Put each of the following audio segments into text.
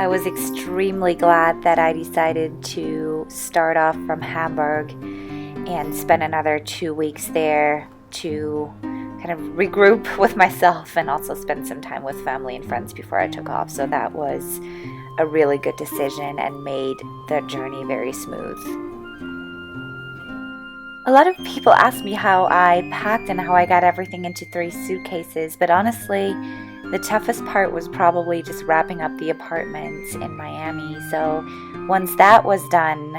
I was extremely glad that I decided to start off from Hamburg and spend another 2 weeks there to kind of regroup with myself and also spend some time with family and friends before I took off. So that was a really good decision and made the journey very smooth. A lot of people ask me how I packed and how I got everything into 3 suitcases, but honestly, the toughest part was probably just wrapping up the apartment in Miami. So once that was done,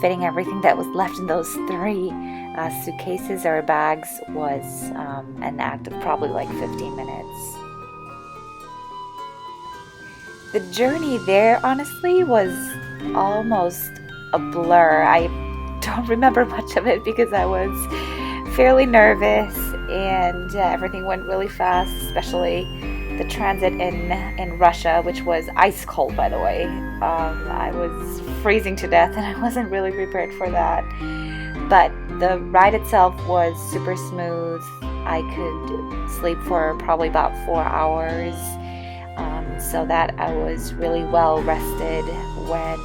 fitting everything that was left in those 3 suitcases or bags was an act of probably like 15 minutes. The journey there, honestly, was almost a blur. I don't remember much of it because I was fairly nervous and everything went really fast, especially the transit in Russia, which was ice cold, by the way. I was freezing to death and I wasn't really prepared for that. But the ride itself was super smooth. I could sleep for probably about 4 hours, so that I was really well rested when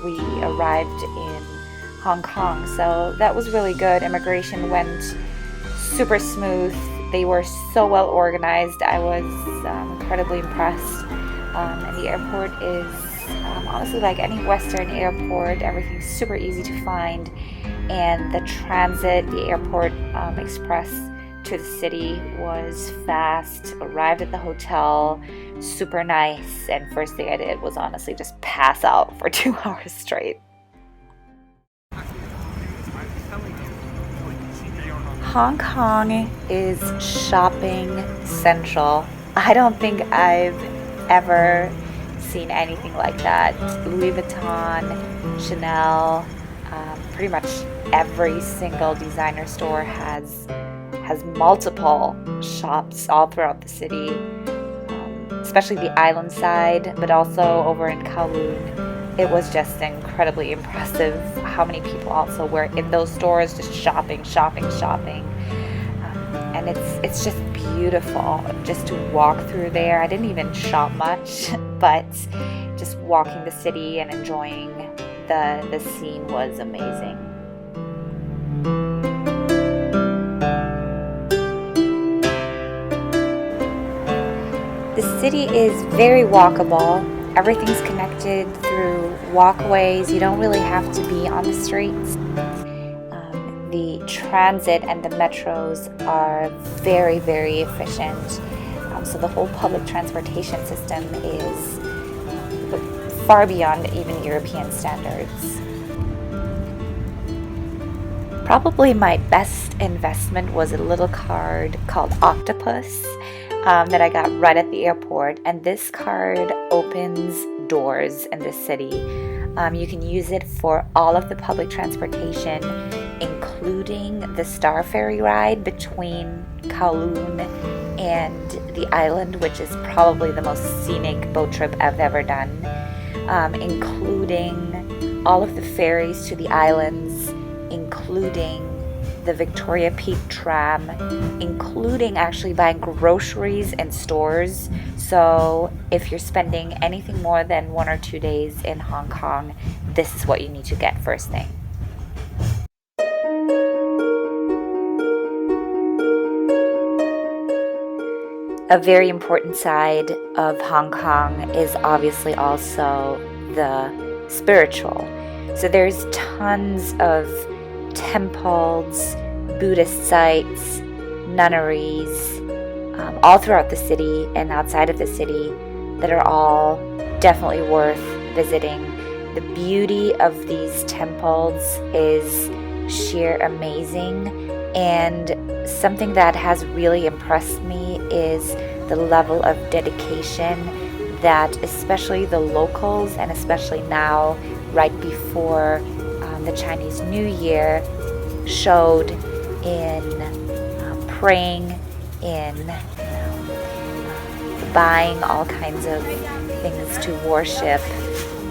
we arrived in Hong Kong. So that was really good. Immigration went super smooth. They were so well organized. I was incredibly impressed. And the airport is honestly like any Western airport. Everything's super easy to find. And the transit, the airport express to the city was fast. Arrived at the hotel, super nice. And first thing I did was honestly just pass out for 2 hours straight. Hong Kong is shopping central. I don't think I've ever seen anything like that. Louis Vuitton, Chanel, pretty much every single designer store has multiple shops all throughout the city, especially the island side, but also over in Kowloon. It was just incredibly impressive how many people also were in those stores just shopping. And it's just beautiful just to walk through there. I didn't even shop much, but just walking the city and enjoying the scene was amazing. The city is very walkable. Everything's connected through walkways. You don't really have to be on the streets. The transit and the metros are very, very efficient. So the whole public transportation system is far beyond even European standards. Probably my best investment was a little card called Octopus that I got right at the airport, and this card opens doors in the city. You can use it for all of the public transportation, including the Star Ferry ride between Kowloon and the island, which is probably the most scenic boat trip I've ever done, including all of the ferries to the islands, including the Victoria Peak tram, including actually buying groceries in stores. So if you're spending anything more than 1 or 2 days in Hong Kong, this is what you need to get first thing. A very important side of Hong Kong is obviously also the spiritual. So there's tons of temples, Buddhist sites, nunneries, all throughout the city and outside of the city that are all definitely worth visiting. The beauty of these temples is sheer amazing, and something that has really impressed me is the level of dedication that especially the locals, and especially now right before the Chinese New Year, showed in praying, in buying all kinds of things to worship.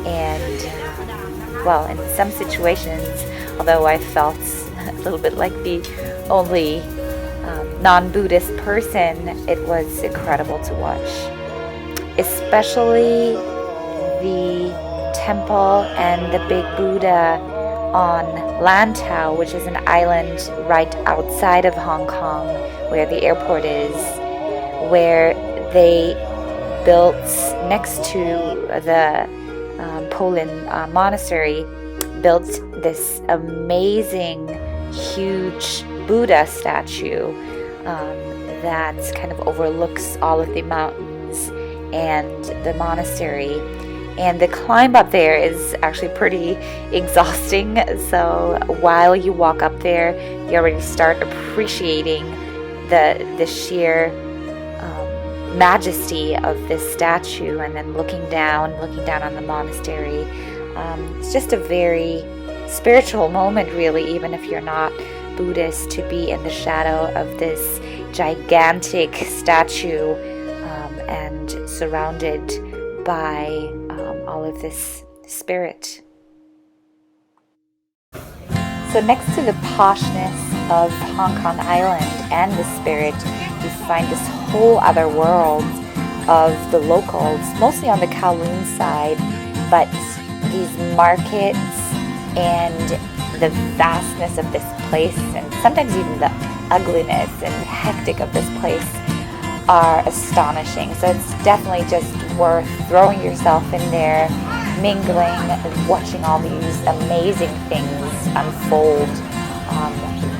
And well, in some situations, although I felt a little bit like the only non-Buddhist person, it was incredible to watch. especially the temple and the big Buddha on Lantau, which is an island right outside of Hong Kong where the airport is, where they built next to the Kowloon monastery, built this amazing, huge Buddha statue that kind of overlooks all of the mountains and the monastery. And the climb up there is actually pretty exhausting. So while you walk up there, you already start appreciating the sheer majesty of this statue, and then looking down on the monastery. It's just a very spiritual moment, really, even if you're not Buddhist, to be in the shadow of this gigantic statue and surrounded by all of this spirit. So next to the poshness of Hong Kong Island and the spirit, you find this whole other world of the locals, mostly on the Kowloon side, but these markets and the vastness of this place, and sometimes even the ugliness and hectic of this place, are astonishing. So it's definitely just worth throwing yourself in there, mingling, watching all these amazing things unfold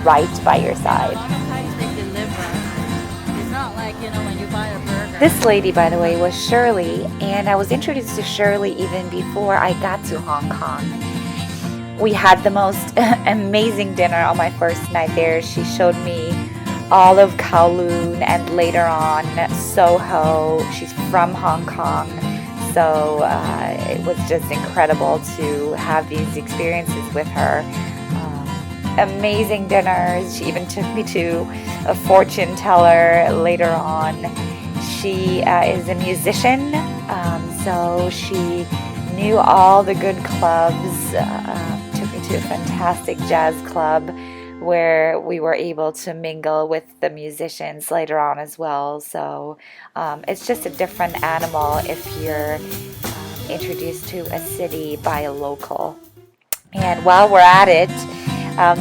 right by your side. Sometimes they deliver. It's not like, when you buy a burger. This lady, by the way, was Shirley, and I was introduced to Shirley even before I got to Hong Kong. We had the most amazing dinner on my first night there. She showed me all of Kowloon and later on Soho. She's from Hong Kong, so it was just incredible to have these experiences with her. Amazing dinners. She even took me to a fortune teller later on. She is a musician, so she knew all the good clubs. Took me to a fantastic jazz club where we were able to mingle with the musicians later on as well. So it's just a different animal if you're introduced to a city by a local. And while we're at it,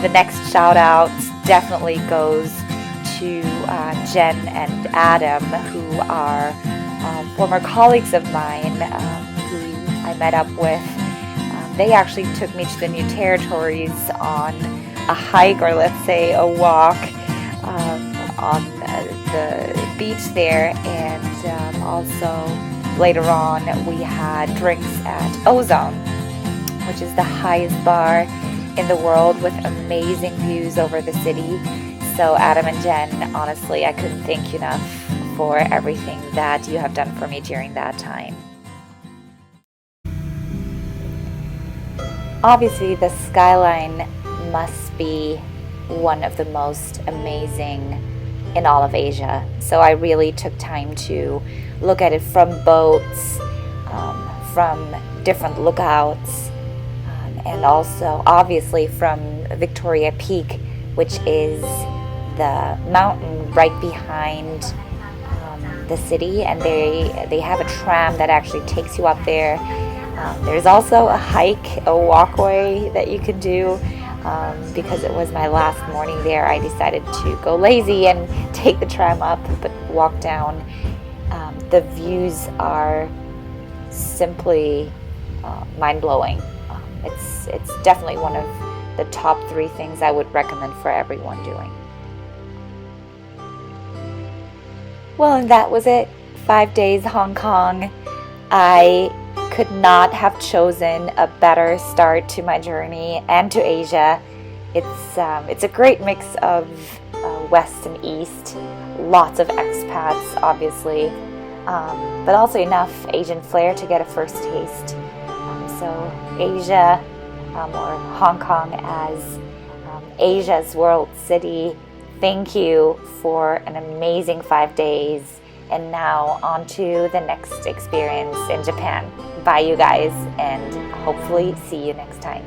the next shout out definitely goes to Jen and Adam, who are former colleagues of mine who I met up with. They actually took me to the New Territories on a hike, or let's say a walk on the beach there, and also later on we had drinks at Ozone, which is the highest bar in the world with amazing views over the city. So Adam and Jen, honestly, I couldn't thank you enough for everything that you have done for me during that time. Obviously, the skyline must be one of the most amazing in all of Asia. So I really took time to look at it from boats, from different lookouts, and also obviously from Victoria Peak, which is the mountain right behind the city, and they have a tram that actually takes you up there. There's also a hike, a walkway that you can do. Because it was my last morning there, I decided to go lazy and take the tram up, but walk down. The views are simply mind-blowing. It's definitely one of the top 3 things I would recommend for everyone doing. Well, and that was it. 5 days Hong Kong. I could not have chosen a better start to my journey and to Asia. It's a great mix of West and East. Lots of expats, obviously, but also enough Asian flair to get a first taste. So Asia, or Hong Kong as Asia's world city, thank you for an amazing 5 days. And now on to the next experience in Japan. Bye, you guys, and hopefully see you next time.